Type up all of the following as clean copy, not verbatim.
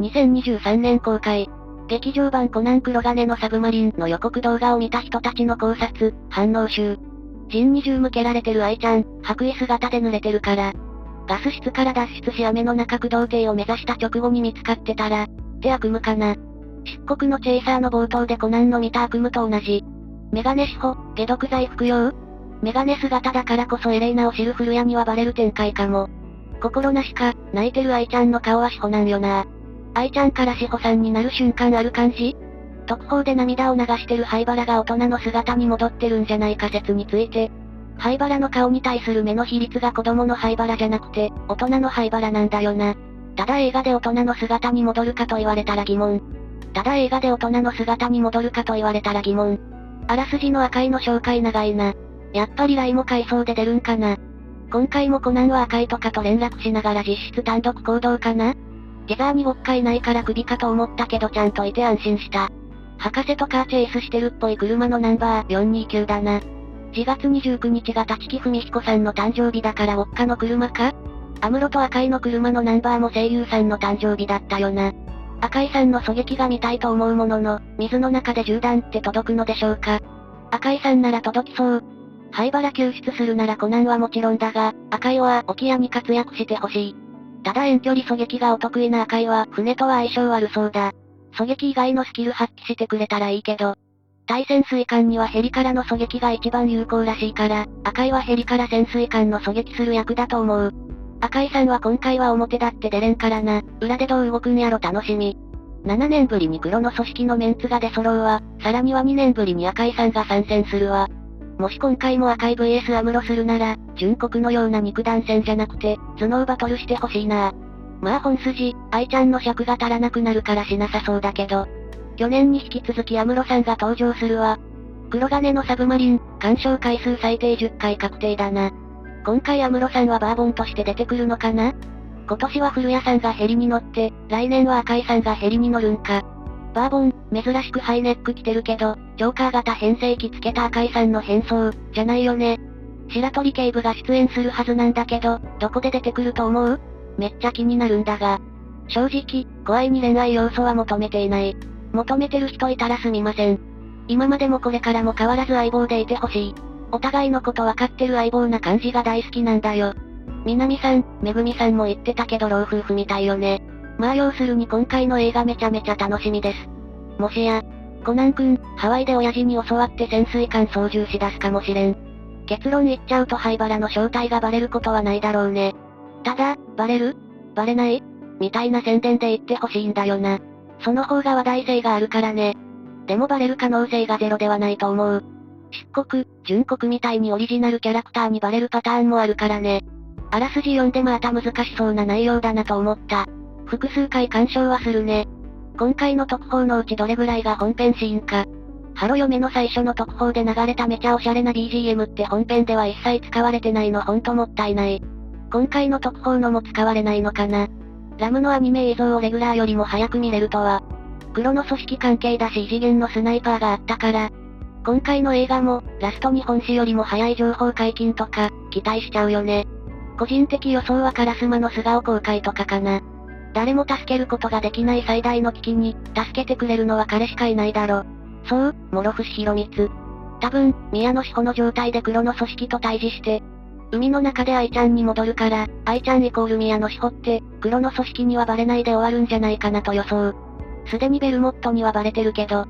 2023年公開。劇場版コナン黒金のサブマリンの予告動画を見た人たちの考察、反応集。陣に銃向けられてる愛ちゃん、白衣姿で濡れてるから。ガス室から脱出し雨の中工藤邸を目指した直後に見つかってたら、って悪夢かな。漆黒のチェイサーの冒頭でコナンの見た悪夢と同じ。メガネ志保、解毒剤服用？メガネ姿だからこそエレイナを知る古谷にはバレる展開かも。心なしか、泣いてる愛ちゃんの顔は志保なんよな。愛ちゃんから志保さんになる瞬間ある感じ？特報で涙を流してる灰原が大人の姿に戻ってるんじゃないか説について。灰原の顔に対する目の比率が子供の灰原じゃなくて、大人の灰原なんだよな。ただ映画で大人の姿に戻るかと言われたら疑問。ただ映画で大人の姿に戻るかと言われたら疑問。あらすじの赤いの紹介長いな。やっぱりライも回想で出るんかな。今回もコナンは赤いとかと連絡しながら実質単独行動かな。ティザーにウォッカいないから首かと思ったけどちゃんといて安心した。博士とカーチェイスしてるっぽい車のナンバー429だな。4月29日が立木文彦さんの誕生日だからウォッカの車か？安室と赤井の車のナンバーも声優さんの誕生日だったよな。赤井さんの狙撃が見たいと思うものの、水の中で銃弾って届くのでしょうか？赤井さんなら届きそう。灰原救出するならコナンはもちろんだが、赤井は沖合に活躍してほしい。ただ遠距離狙撃がお得意な赤井は船とは相性悪そうだ。狙撃以外のスキル発揮してくれたらいいけど。対潜水艦にはヘリからの狙撃が一番有効らしいから、赤井はヘリから潜水艦の狙撃する役だと思う。赤井さんは今回は表だって出れんからな、裏でどう動くんやろ楽しみ。7年ぶりに黒の組織のメンツが出揃うわ、さらには2年ぶりに赤井さんが参戦するわ。もし今回も赤い VS アムロするなら、純国のような肉弾戦じゃなくて、頭脳バトルしてほしいな。まあ本筋、愛ちゃんの尺が足らなくなるからしなさそうだけど。去年に引き続きアムロさんが登場するわ。黒金のサブマリン、鑑賞回数最低10回確定だな。今回アムロさんはバーボンとして出てくるのかな？今年は古谷さんがヘリに乗って、来年は赤井さんがヘリに乗るんか。バーボン、珍しくハイネック着てるけど、ジョーカー型変声機つけた赤井さんの変装、じゃないよね。白鳥警部が出演するはずなんだけど、どこで出てくると思う？めっちゃ気になるんだが。正直、怖いに恋愛要素は求めていない。求めてる人いたらすみません。今までもこれからも変わらず相棒でいてほしい。お互いのこと分かってる相棒な感じが大好きなんだよ。南さん、めぐみさんも言ってたけど老夫婦みたいよね。まあ要するに今回の映画めちゃめちゃ楽しみです。もしや、コナン君、ハワイで親父に教わって潜水艦操縦し出すかもしれん。結論言っちゃうと灰原の正体がバレることはないだろうね。ただ、バレる？バレない？みたいな宣伝で言ってほしいんだよな。その方が話題性があるからね。でもバレる可能性がゼロではないと思う。漆黒、純黒みたいにオリジナルキャラクターにバレるパターンもあるからね。あらすじ読んでまた難しそうな内容だなと思った。複数回鑑賞はするね。今回の特報のうちどれぐらいが本編シーンか。ハロ嫁の最初の特報で流れためちゃおしゃれな BGM って本編では一切使われてないのほんともったいない。今回の特報のも使われないのかな。ラムのアニメ映像をレギュラーよりも早く見れるとは。黒の組織関係だし異次元のスナイパーがあったから。今回の映画も、ラストに本誌よりも早い情報解禁とか、期待しちゃうよね。個人的予想はカラスマの素顔公開とかかな。誰も助けることができない最大の危機に、助けてくれるのは彼しかいないだろ。そう、諸伏広光。多分、宮野志保の状態で黒の組織と対峙して、海の中で愛ちゃんに戻るから、愛ちゃんイコール宮野志保って、黒の組織にはバレないで終わるんじゃないかなと予想。すでにベルモットにはバレてるけど、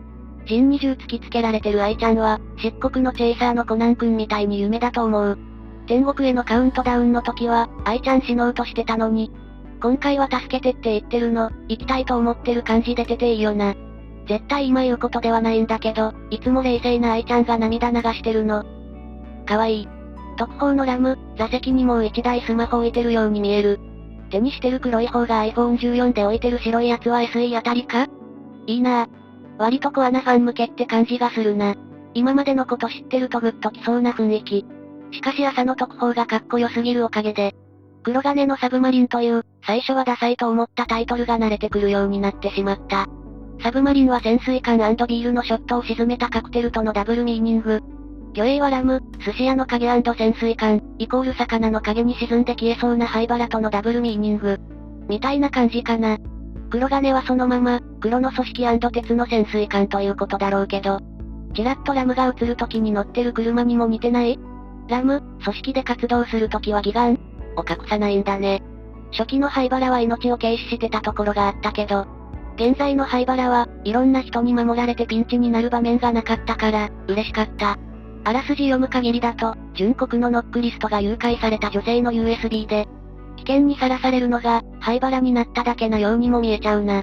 陣に銃突きつけられてる愛ちゃんは、漆黒のチェイサーのコナン君みたいに夢だと思う。天国へのカウントダウンの時は、愛ちゃん死のうとしてたのに、今回は助けてって言ってるの、行きたいと思ってる感じ出てていいよな。絶対今言うことではないんだけど、いつも冷静な愛ちゃんが涙流してるの。かわいい。特報のラム、座席にもう一台スマホ置いてるように見える。手にしてる黒い方が iPhone14 で置いてる白いやつは SE あたりか？いいなぁ。割とコアなファン向けって感じがするな。今までのこと知ってるとグッときそうな雰囲気。しかし朝の特報がかっこよすぎるおかげで、黒金のサブマリンという、最初はダサいと思ったタイトルが慣れてくるようになってしまった。サブマリンは潜水艦&ビールのショットを沈めたカクテルとのダブルミーニング。魚影はラム、寿司屋の影&潜水艦、イコール魚の影に沈んで消えそうな灰原とのダブルミーニング。みたいな感じかな。黒金はそのまま、黒の組織&鉄の潜水艦ということだろうけど。ちらっとラムが映る時に乗ってる車にも似てない？ラム、組織で活動する時は義眼を隠さないんだね。初期の灰原は命を軽視してたところがあったけど、現在の灰原はいろんな人に守られてピンチになる場面がなかったから、嬉しかった。あらすじ読む限りだと、純国のノックリストが誘拐された女性の USB で、危険にさらされるのが、灰原になっただけなようにも見えちゃうな。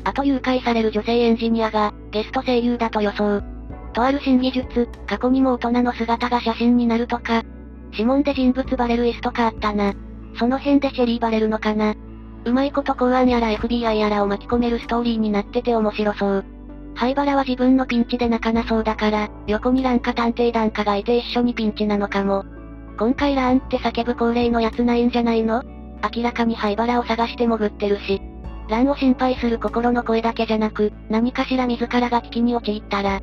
あと誘拐される女性エンジニアが、ゲスト声優だと予想。とある新技術、過去にも大人の姿が写真になるとか、指紋で人物バレる椅子とかあったな。その辺でシェリーバレるのかな。うまいこと公安やら FBI やらを巻き込めるストーリーになってて面白そう。灰原は自分のピンチで泣かなそうだから、横にランカ探偵団家がいて一緒にピンチなのかも。今回ラーンって叫ぶ高齢のやつないんじゃないの？明らかに灰原を探して潜ってるし。ランを心配する心の声だけじゃなく、何かしら自らが危機に陥ったら、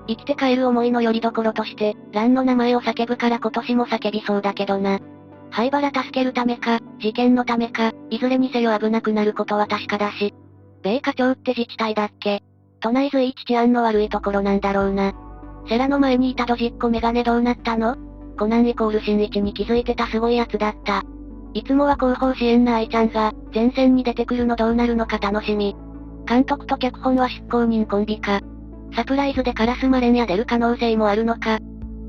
生きて帰る思いの拠り所として、ランの名前を叫ぶから今年も叫びそうだけどな。灰原助けるためか、事件のためか、いずれにせよ危なくなることは確かだし。米花町って自治体だっけ？都内随一治安の悪いところなんだろうな。セラの前にいたドジっ子メガネどうなったの？コナンイコール新一に気づいてたすごいやつだった。いつもは後方支援な愛ちゃんが、前線に出てくるのどうなるのか楽しみ。監督と脚本は執行人コンビか。サプライズでカラスマレンや出る可能性もあるのか。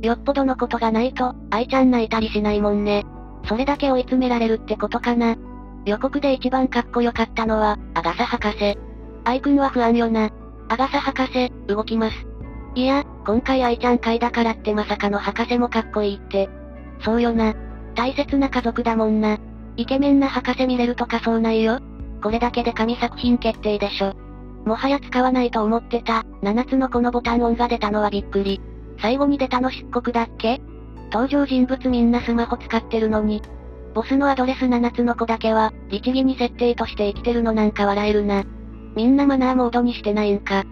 よっぽどのことがないと、愛ちゃん泣いたりしないもんね。それだけ追い詰められるってことかな。予告で一番かっこよかったのは、アガサ博士。愛くんは不安よな。アガサ博士、動きます。いや、今回愛ちゃん会だからってまさかの博士もかっこいいって。そうよな。大切な家族だもんな。イケメンな博士見れるとかそうないよ。これだけで神作品決定でしょ。もはや使わないと思ってた、7つのこのボタン音が出たのはびっくり。最後に出たの漆黒だっけ？登場人物みんなスマホ使ってるのに。ボスのアドレス7つの子だけは、律儀に設定として生きてるのなんか笑えるな。みんなマナーモードにしてないんか。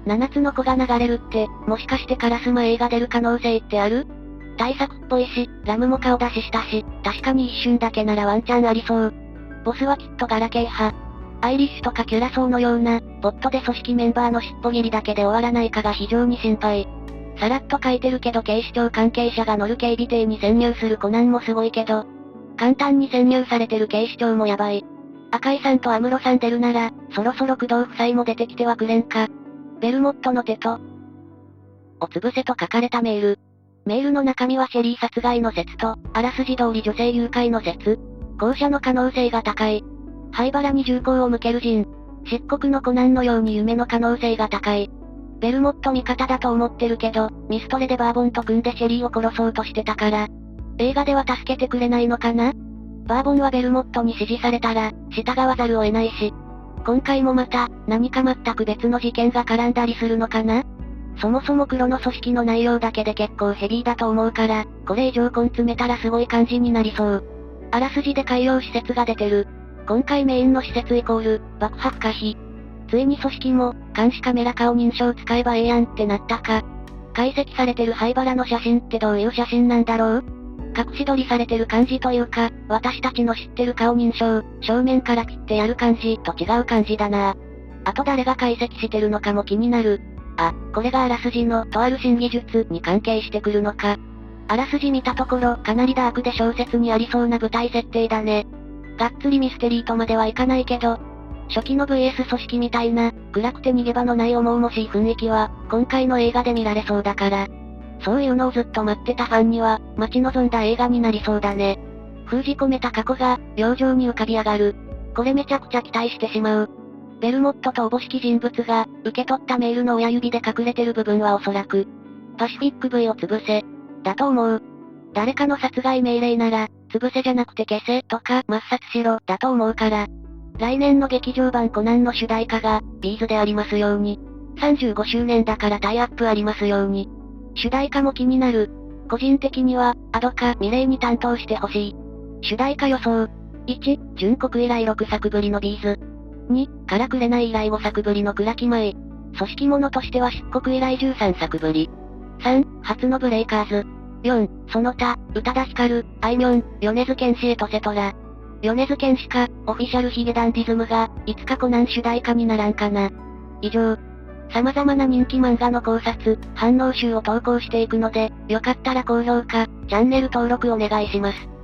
7つの子が流れるって、もしかしてカラスマ映画出る可能性ってある？大作っぽいし、ラムも顔出ししたし、確かに一瞬だけならワンチャンありそう。ボスはきっとガラケー派。アイリッシュとかキュラソーのような、ボットで組織メンバーの尻尾切りだけで終わらないかが非常に心配。さらっと書いてるけど警視庁関係者が乗る警備艇に潜入するコナンもすごいけど、簡単に潜入されてる警視庁もやばい。赤井さんと安室さん出るなら、そろそろ工藤夫妻も出てきてはくれんか。ベルモットの手と、を潰せと書かれたメール。メールの中身はシェリー殺害の説と、あらすじ通り女性誘拐の説。後者の可能性が高い。灰原に銃口を向ける人。漆黒のコナンのように夢の可能性が高い。ベルモット味方だと思ってるけど、ミストレでバーボンと組んでシェリーを殺そうとしてたから。映画では助けてくれないのかな？バーボンはベルモットに指示されたら、従わざるを得ないし。今回もまた、何か全く別の事件が絡んだりするのかな？そもそも黒の組織の内容だけで結構ヘビーだと思うから、これ以上根詰めたらすごい感じになりそう。あらすじで海洋施設が出てる。今回メインの施設イコール、爆破不可避。ついに組織も、監視カメラ顔認証使えばええやんってなったか。解析されてる灰原の写真ってどういう写真なんだろう？隠し撮りされてる感じというか、私たちの知ってる顔認証、正面から切ってやる感じと違う感じだな。あと誰が解析してるのかも気になる。あ、これがあらすじのとある新技術に関係してくるのか。あらすじ見たところかなりダークで小説にありそうな舞台設定だね。がっつりミステリーとまではいかないけど、初期の VS 組織みたいな、暗くて逃げ場のない重々しい雰囲気は、今回の映画で見られそうだから。そういうのをずっと待ってたファンには、待ち望んだ映画になりそうだね。封じ込めた過去が、病状に浮かび上がる。これめちゃくちゃ期待してしまう。ベルモットとおぼしき人物が、受け取ったメールの親指で隠れてる部分はおそらく、パシフィック V を潰せ、だと思う。誰かの殺害命令なら、潰せじゃなくて消せとか抹殺しろだと思うから。来年の劇場版コナンの主題歌が、ビーズでありますように。35周年だからタイアップありますように。主題歌も気になる。個人的には、アドかミレイに担当してほしい。主題歌予想。1、純国以来6作ぶりのビーズ。2、からくれない以来5作ぶりの倉木舞。組織者としては漆黒以来13作ぶり。3、初のブレイカーズ。4、その他、宇多田ヒカル、あいみょん、米津玄師エトセトラ。米津玄師か、オフィシャルヒゲダンディズムが、いつかコナン主題歌にならんかな。以上。様々な人気漫画の考察、反応集を投稿していくので、よかったら高評価、チャンネル登録お願いします。